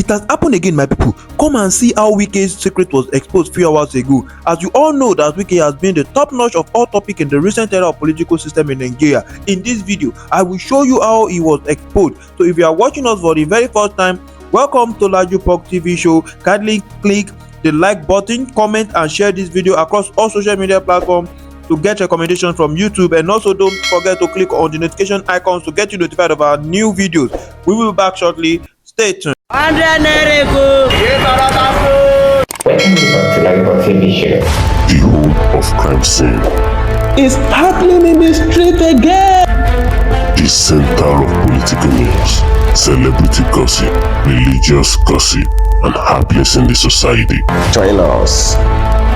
It has happened again, my people. Come and see how Wike's secret was exposed few hours ago. As you all know that Wike has been the top notch of all topic in the recent era of political system in Nigeria. In this video, I will show you how he was exposed. So if you are watching us for the very first time, welcome to Lajupok TV show. Kindly click the like button, comment and share this video across all social media platforms to get recommendations from YouTube, and also don't forget to click on the notification icons to get you notified of our new videos. We will be back shortly. Stay tuned. Welcome to Lajupok TV show. The whole of crime scene is happening in the street again. The center of political news, celebrity gossip, religious gossip, and happiness in the society. Join us,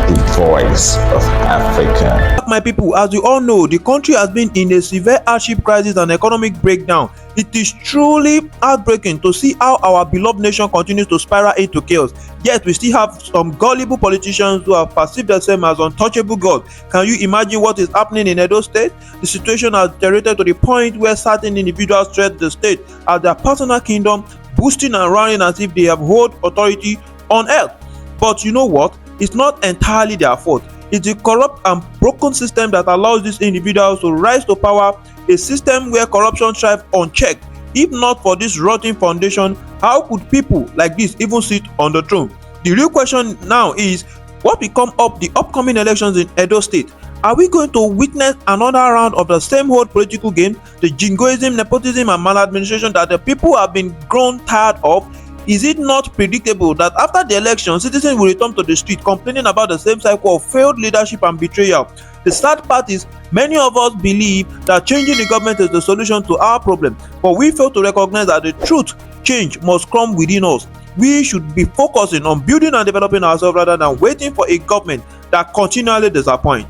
the voice of Africa. My people, as you all know, the country has been in a severe hardship crisis and economic breakdown. It is truly heartbreaking to see how our beloved nation continues to spiral into chaos. Yet we still have some gullible politicians who have perceived themselves as untouchable gods. Can you imagine what is happening in Edo State? The situation has deteriorated to the point where certain individuals threaten the state as their personal kingdom, boosting and running as if they have hold authority on earth. But you know what? It's not entirely their fault. It's the corrupt and broken system that allows these individuals to rise to power, a system where corruption thrives unchecked. If not for this rotten foundation, how could people like this even sit on the throne? The real question now is, what will come up the upcoming elections in Edo State? Are we going to witness another round of the same old political game, the jingoism, nepotism and maladministration that the people have been grown tired of? Is it not predictable that after the election, citizens will return to the street complaining about the same cycle of failed leadership and betrayal? The sad part is, many of us believe that changing the government is the solution to our problem, but we fail to recognize that the truth change must come within us. We should be focusing on building and developing ourselves rather than waiting for a government that continually disappoints.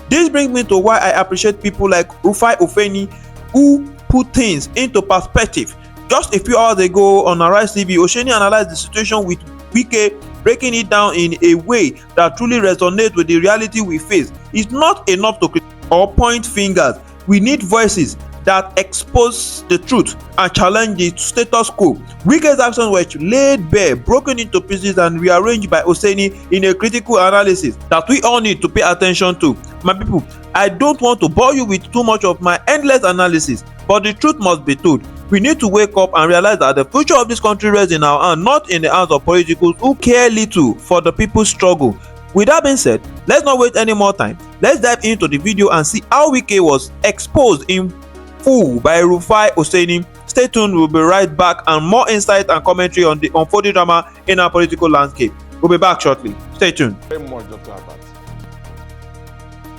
This brings me to why I appreciate people like Rufai Ofeni, who put things into perspective. Just a few hours ago on Arise TV, Osheni analyzed the situation with Wike, breaking it down in a way that truly resonates with the reality we face. It's not enough to criticize or point fingers. We need voices that expose the truth and challenge the status quo. Wike's actions were laid bare, broken into pieces and rearranged by Oseni in a critical analysis that we all need to pay attention to. My people, I don't want to bore you with too much of my endless analysis, but the truth must be told. We need to wake up and realize that the future of this country rests in our hands, not in the hands of politicals who care little for the people's struggle. With that being said, let's not wait any more time. Let's dive into the video and see how Wike was exposed in full by Rufai Oseni. Stay tuned, we'll be right back and more insight and commentary on the unfolding drama in our political landscape. We'll be back shortly. Stay tuned. Very much, Dr. Abbott.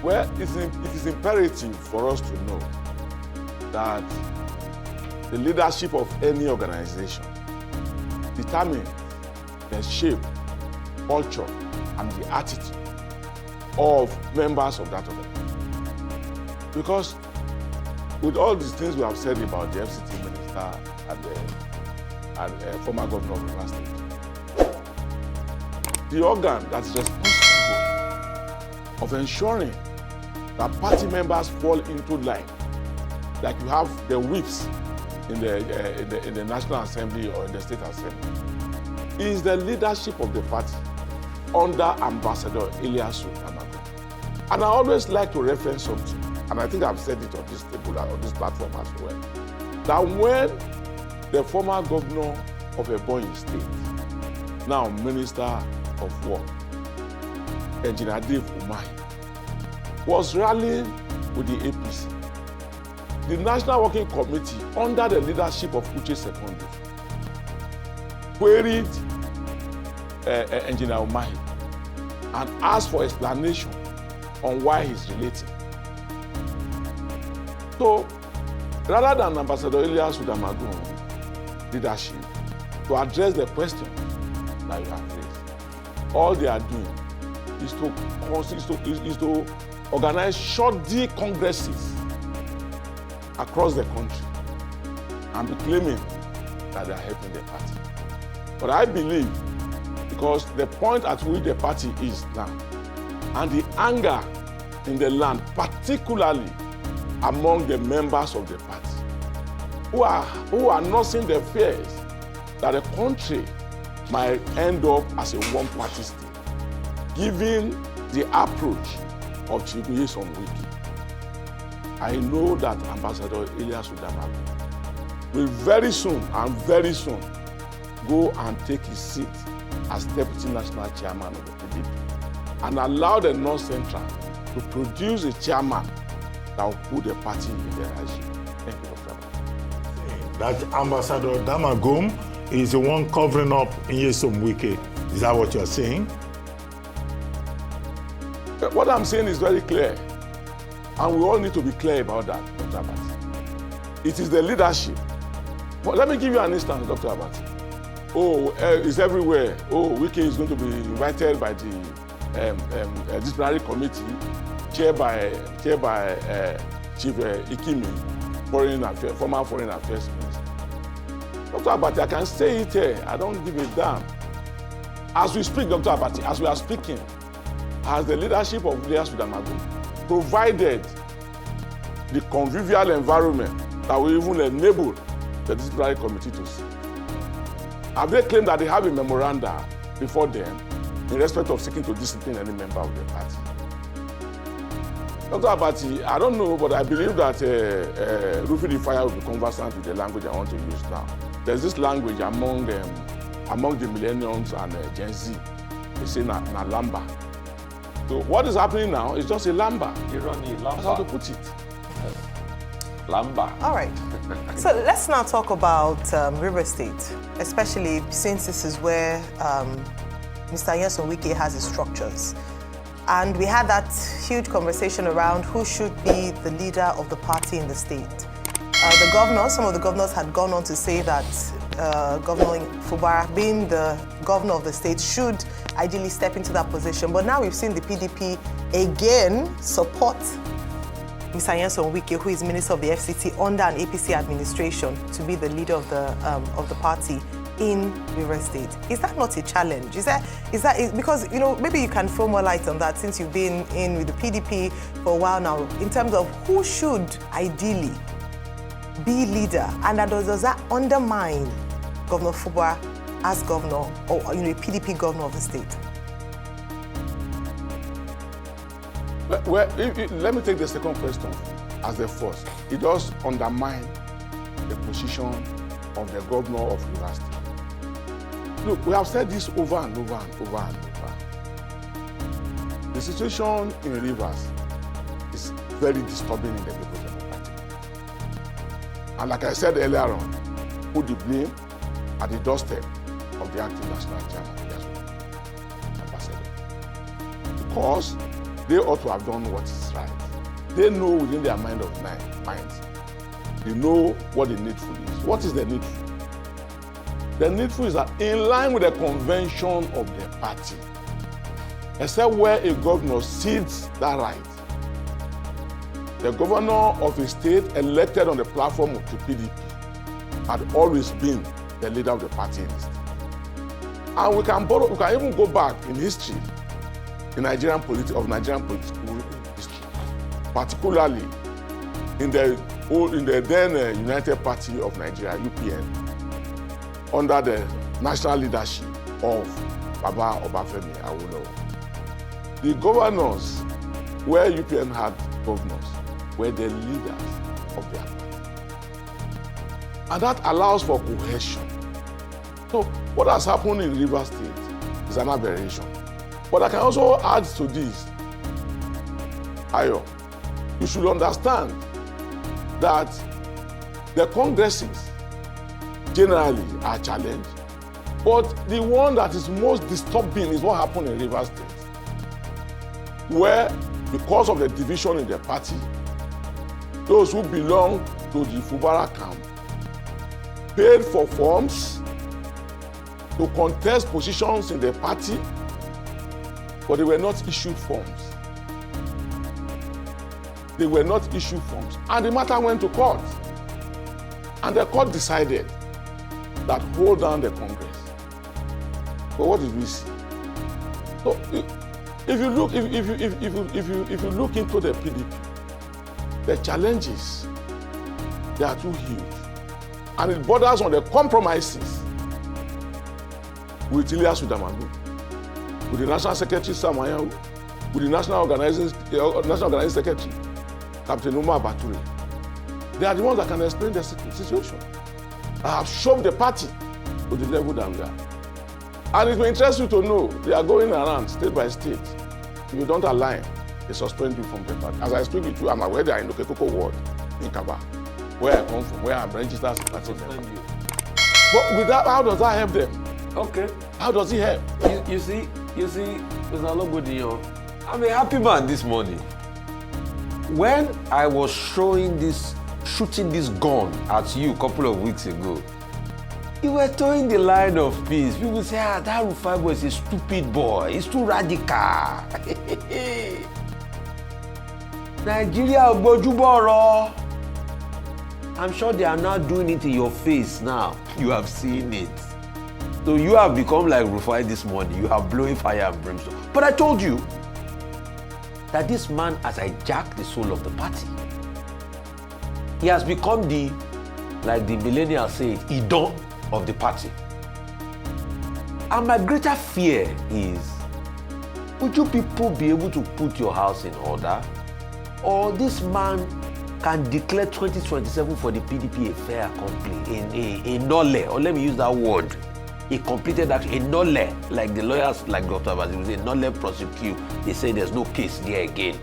Well, it is imperative for us to know that the leadership of any organization determines the shape, culture, and the attitude of members of that organization. Because with all these things we have said about the FCT minister and the former governor of Rivers State, the organ that is responsible of ensuring that party members fall into line, like you have the whips in the National Assembly or in the State Assembly, is the leadership of the party under Ambassador Eliasu Amago. And I always like to reference something, and I think I've said it on this table, on this platform as well, that when the former governor of Ebonyi State, now Minister of War, Engineer Dave Umahi, was rallying with the APC, the National Working Committee, under the leadership of Uche Sekondo, queried Engineer Umahi and asked for explanation on why he's relating. So, rather than Ambassador Elias Udamagun's leadership to address the question that you have raised, all they are doing is to organize shoddy congresses across the country and be claiming that they are helping the party. But I believe, because the point at which the party is now and the anger in the land, particularly among the members of the party, who are nursing the fears that the country might end up as a one-party state, given the approach of Chief Nyesom Wike. I know that Ambassador Elias Udamagu will very soon go and take his seat as Deputy National Chairman of the PDP and allow the North Central to produce a chairman that will put the party in the regime. Thank you, Dr. Abati. That Ambassador Damagum is the one covering up Nyesom Wike. Is that what you're saying? What I'm saying is very clear, and we all need to be clear about that, Dr. Abati. It is the leadership. But let me give you an instance, Dr. Abati. It's everywhere. Wike is going to be invited by the disciplinary committee, chaired by Chief Ikimi, former Foreign Affairs Minister. Dr. Abati, I can say it here. I don't give a damn. As we speak, Dr. Abati, as we are speaking, has the leadership of Elias Udamagu provided the convivial environment that will even enable the disciplinary committee to see? Have they claimed that they have a memoranda before them in respect of seeking to discipline any member of the party? Dr. Abati, I don't know, but I believe that Rufy the Fire will be conversant with the language I want to use now. There's this language among the millennials and Gen Z. They say na lamba. So what is happening now is just a lamba. That's how to put it. Lamba. All right. So let's now talk about River State, especially since this is where Mr. Nyesom Wike has his structures. And we had that huge conversation around who should be the leader of the party in the state. The governors, some of the governors had gone on to say that Governor Fubara, being the governor of the state, should ideally step into that position. But now we've seen the PDP again support Mr. Nyesom Wike, who is Minister of the FCT under an APC administration, to be the leader of the party in River State. Is that not a challenge? Is that because, you know, maybe you can throw more light on that since you've been in with the PDP for a while now, in terms of who should ideally be leader, and does that undermine Governor Fubara as governor, or a PDP governor of the state? Well, let me take the second question as the first. It does undermine the position of the governor of River State. Look, we have said this over and over and over and over. The situation in Rivers is very disturbing in the People's Democratic. And like I said earlier on, put the blame at the doorstep of the acting national chairman, Ambassador. Because they ought to have done what is right. They know within their minds. They know what the needful is. What is the needful? The needful is that in line with the convention of the party, except where a governor cedes that right, the governor of a state elected on the platform of the PDP had always been the leader of the party in the state. And we can even go back in history, in Nigerian political history, particularly in the then United Party of Nigeria, UPN, under the national leadership of Baba Obafemi Awolowo. The governors, where UPN had governors, were the leaders of their party. And that allows for cohesion. So what has happened in River State is an aberration. But I can also add to this, Ayo, you should understand that the congresses generally are challenged, but the one that is most disturbing is what happened in River State, where because of the division in the party, those who belong to the Fubara camp paid for forms to contest positions in the party, but they were not issued forms. They were not issued forms. And the matter went to court. And the court decided that hold down the Congress. But what did we see? So if you look into the PDP, the challenges, they are too huge. And it borders on the compromises with Ilyas Udamagu, with the National Secretary Sam Anyanwu, with the National Organizing Secretary, Captain Umar Bature. They are the ones that can explain the situation. I have shoved the party to the level that we are. And it may interest you to know, they are going around state by state. If you don't align, they suspend you from the party. As I speak with you, I'm aware they are in the Okekoko ward in Kaba, where I come from, where I'm registered as a party member. But with that, how does that help them? Okay. How does it help? You see, Mr. Alogbodiyan, I'm a happy man this morning. When I was shooting this gun at you a couple of weeks ago, you were towing the line of peace. People say, that Rufai boy is a stupid boy. He's too radical. Nigeria Ogbojuboro. I'm sure they are now doing it in your face now. You have seen it. So you have become like Rufai this morning. You are blowing fire and brimstone. But I told you that this man has hijacked the soul of the party. He has become like the millennials say, Idon of the party. And my greater fear is, would you people be able to put your house in order? Or this man can declare 2027 for the PDP a fair accompli, a nolle, or let me use that word, a completed action, a nolle, like the lawyers, like Dr. Abazin was a nolle prosecute. They say there's no case there again.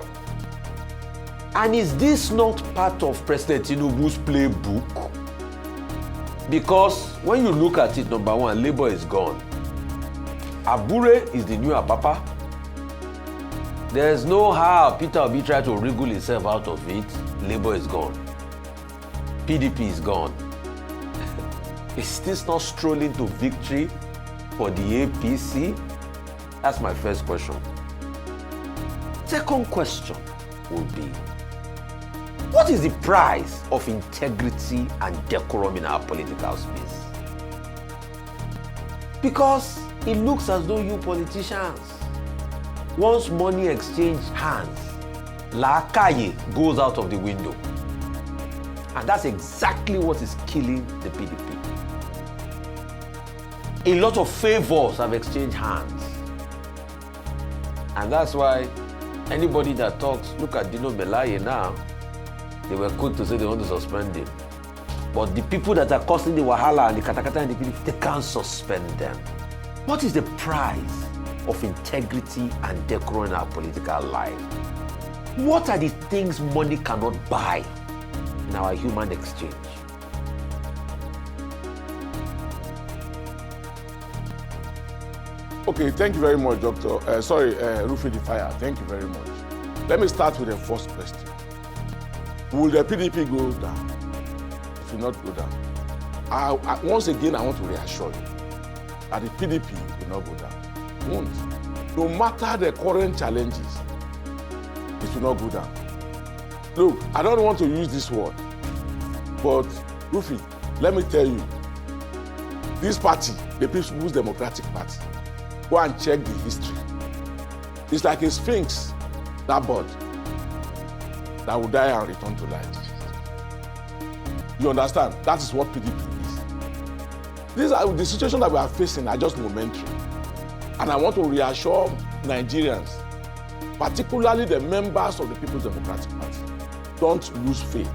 And is this not part of President Tinubu's playbook? Because when you look at it, number one, Labour is gone. Abure is the new Apapa. There's no how Peter Obi tried to wriggle himself out of it. Labour is gone. PDP is gone. Is this not strolling to victory for the APC? That's my first question. Second question would be, what is the price of integrity and decorum in our political space? Because it looks as though you politicians, once money exchange hands, lakaye goes out of the window. And that's exactly what is killing the PDP. A lot of favors have exchanged hands. And that's why anybody that talks, look at Dino Melaye now, they were quick to say they want to suspend him. But the people that are causing the wahala and the katakata and the PDP, they can't suspend them. What is the price of integrity and decorum in our political life? What are the things money cannot buy in our human exchange? Okay, thank you very much, Doctor. Rufi the Fire. Thank you very much. Let me start with the first question. Will the PDP go down? It will not go down. Once again, I want to reassure you that the PDP will not go down. It won't. No matter the current challenges, it will not go down. Look, I don't want to use this word, but Rufi, let me tell you, this party, the People's Democratic Party, go and check the history. It's like a sphinx, that bird, that will die and return to life. You understand? That is what PDP is. These are the situations that we are facing are just momentary. And I want to reassure Nigerians, particularly the members of the People's Democratic Party, don't lose faith.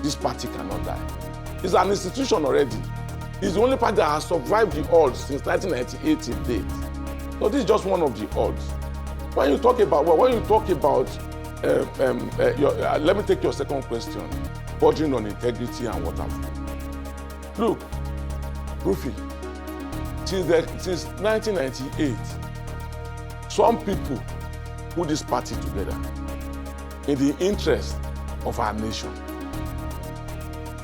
This party cannot die. It's an institution already. It's the only party that has survived the odds since 1998 till date. So this is just one of the odds. When you talk about, let me take your second question, bordering on integrity and what have you. Look, Rufi, since 1998, some people put this party together in the interest of our nation.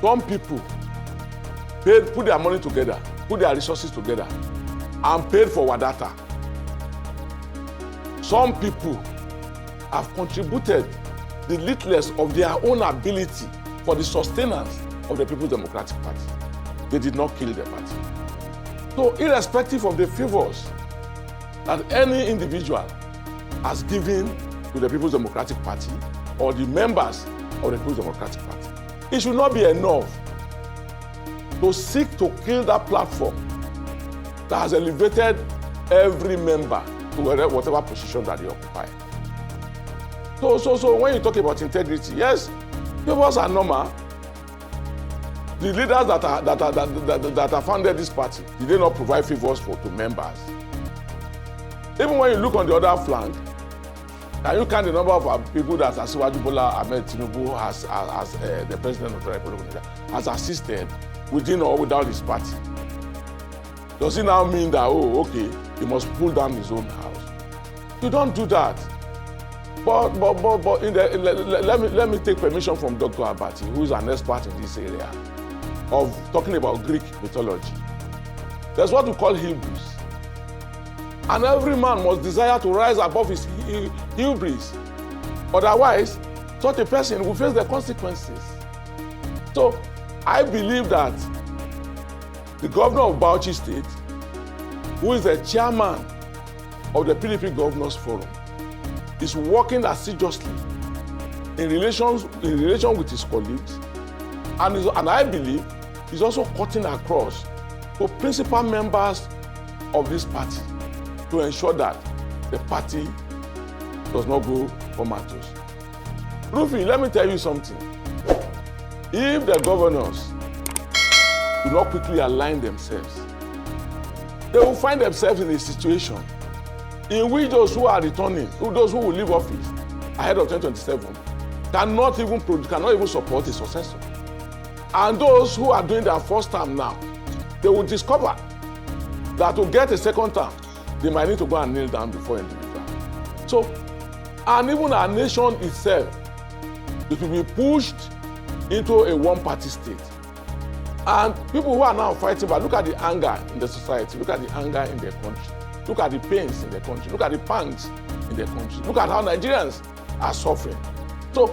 Some people put their money together, put their resources together, and paid for Wadata. Some people have contributed the littlest of their own ability for the sustenance of the People's Democratic Party. They did not kill the party. So irrespective of the favors that any individual has given to the People's Democratic Party or the members of the People's Democratic Party, it should not be enough to seek to kill that platform that has elevated every member to whatever position that they occupy. So when you talk about integrity, yes, favors are normal. The leaders that have founded this party, did they not provide favors to members? Even when you look on the other flank, and you count the number of people that Bola Ahmed TINUBU as the president of the Republic of Nigeria has assisted within or without his party. Does it now mean that, oh, okay, he must pull down his own house? You don't do that. But let me take permission from Dr. Abati, who is an expert in this area, of talking about Greek mythology. There's what we call hubris. And every man must desire to rise above his hubris. Otherwise, such a person will face the consequences. So, I believe that the governor of Bauchi State, who is the chairman of the PDP Governors Forum, is working assiduously in relation with his colleagues, and I believe he's also cutting across to principal members of this party to ensure that the party does not go comatose. Rufi, let me tell you something. If the governors do not quickly align themselves, they will find themselves in a situation in which those who are returning, those who will leave office ahead of 2027, cannot even support a successor. And those who are doing their first term now, they will discover that to get a second term, they might need to go and kneel down before individual. So, and even our nation itself, it will be pushed into a one-party state. And people who are now fighting, but look at the anger in the society, look at the anger in their country, look at the pains in their country, look at the pangs in their country, look at how Nigerians are suffering. So,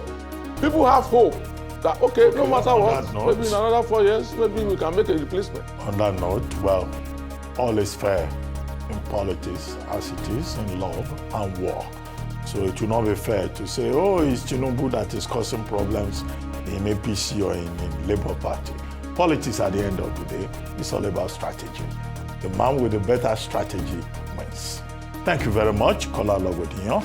people have hope that, okay, no matter what, maybe in another 4 years, maybe we can make a replacement. On that note, well, all is fair in politics as it is in love and war. So it will not be fair to say, oh, it's TINUBU that is causing problems in APC or in Labour Party. Politics at the end of the day is all about strategy. The man with the better strategy wins. Thank you very much, Kola Logodinyo.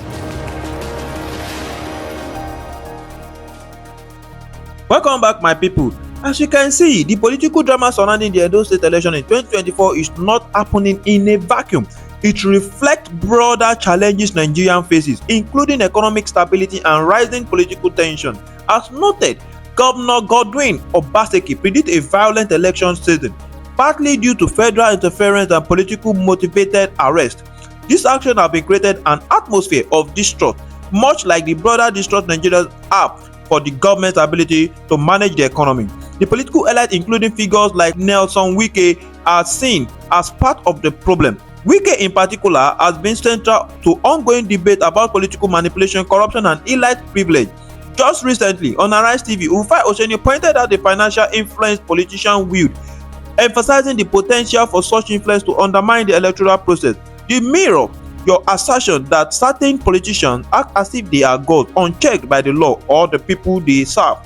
Welcome back, my people. As you can see, the political drama surrounding the Edo State election in 2024 is not happening in a vacuum. It reflects broader challenges Nigerian faces, including economic stability and rising political tension. As noted, Governor Godwin Obaseki predict a violent election season, partly due to federal interference and political motivated arrest. This action has been created an atmosphere of distrust, much like the broader distrust Nigerians have for the government's ability to manage the economy. The political elite, including figures like Nelson Wike, are seen as part of the problem. Wike in particular has been central to ongoing debate about political manipulation, corruption and elite privilege. Just recently on Arise TV, Ufai Osheni pointed out the financial influence politicians wield, emphasizing the potential for such influence to undermine the electoral process. The mirror your assertion that certain politicians act as if they are gods, unchecked by the law or the people they serve.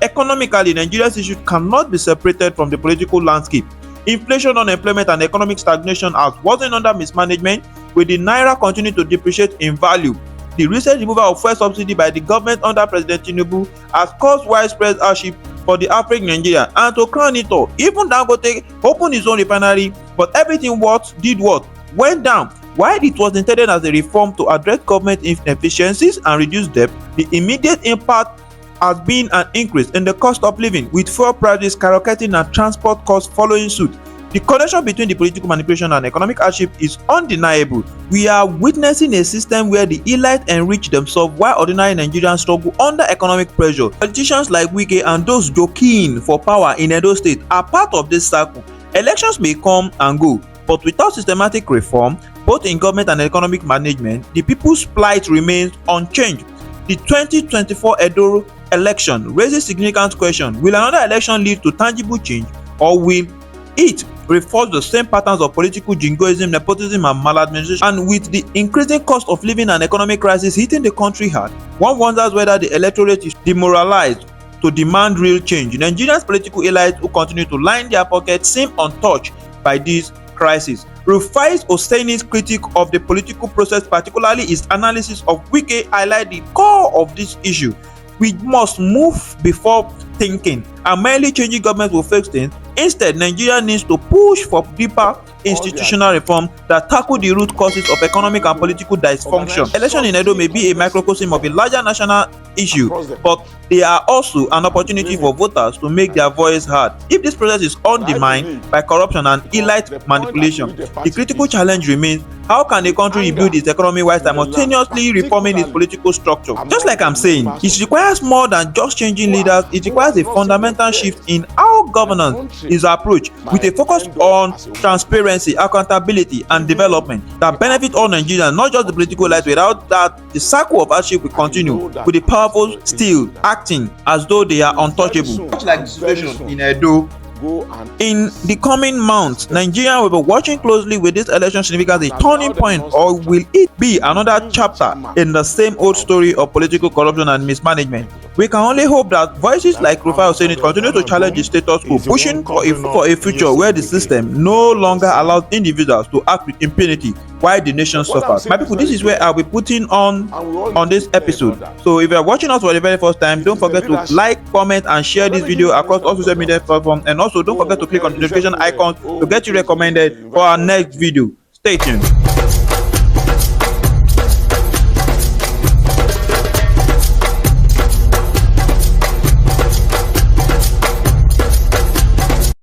Economically, Nigeria's issues cannot be separated from the political landscape. Inflation, unemployment and economic stagnation has worsened under mismanagement, with the naira continuing to depreciate in value. The recent removal of fuel subsidy by the government under President TINUBU has caused widespread hardship for the African Nigeria. And to crown it all, even Dangote opened his own refinery, but everything went down. While it was intended as a reform to address government inefficiencies and reduce debt, the immediate impact has been an increase in the cost of living, with fuel prices skyrocketing and transport costs following suit. The connection between the political manipulation and economic hardship is undeniable. We are witnessing a system where the elite enrich themselves while ordinary Nigerians struggle under economic pressure. Politicians like Wike and those jockeying for power in Edo State are part of this circle. Elections may come and go, but without systematic reform, both in government and economic management, the people's plight remains unchanged. The 2024 Edo election raises significant questions. Will another election lead to tangible change, or will it reinforce the same patterns of political jingoism, nepotism and maladministration? And with the increasing cost of living and economic crisis hitting the country hard, one wonders whether the electorate is demoralized to demand real change. Nigeria's political elites who continue to line their pockets seem untouched by these crisis. Rufai's Hosseini's critique of the political process, particularly his analysis of Wike, highlight the core of this issue. We must move before thinking, and merely changing government will fix things. Instead, Nigeria needs to push for deeper institutional reform that tackle the root causes of economic and political dysfunction. Election in Edo may be a microcosm of a larger national issue, but they are also an opportunity for voters to make their voice heard. If this process is undermined by corruption and elite manipulation, the critical challenge remains: how can a country rebuild its economy while simultaneously reforming its political structure? Just like I'm saying, it requires more than just changing leaders. It requires a fundamental shift in how governance is approached, with a focus on transparency, accountability, and development that benefit all Nigerians, not just the political elites. Without that, the cycle of hardship will continue, with the powerful still acting as though they are untouchable. Much like the situation in Edo. In the coming months, Nigeria will be watching closely with this election significant as a turning point, or will it be another chapter in the same old story of political corruption and mismanagement? We can only hope that voices like Rufai Hosseini continue to challenge the status quo, pushing for a future where the system no longer allows individuals to act with impunity while the nation suffers. My people, this is where I'll be putting on this episode. So if you're watching us for the very first time, don't forget to like, comment, and share this video across all social media platforms, and also don't forget to click on the notification icon to get you recommended for our next video. Stay tuned.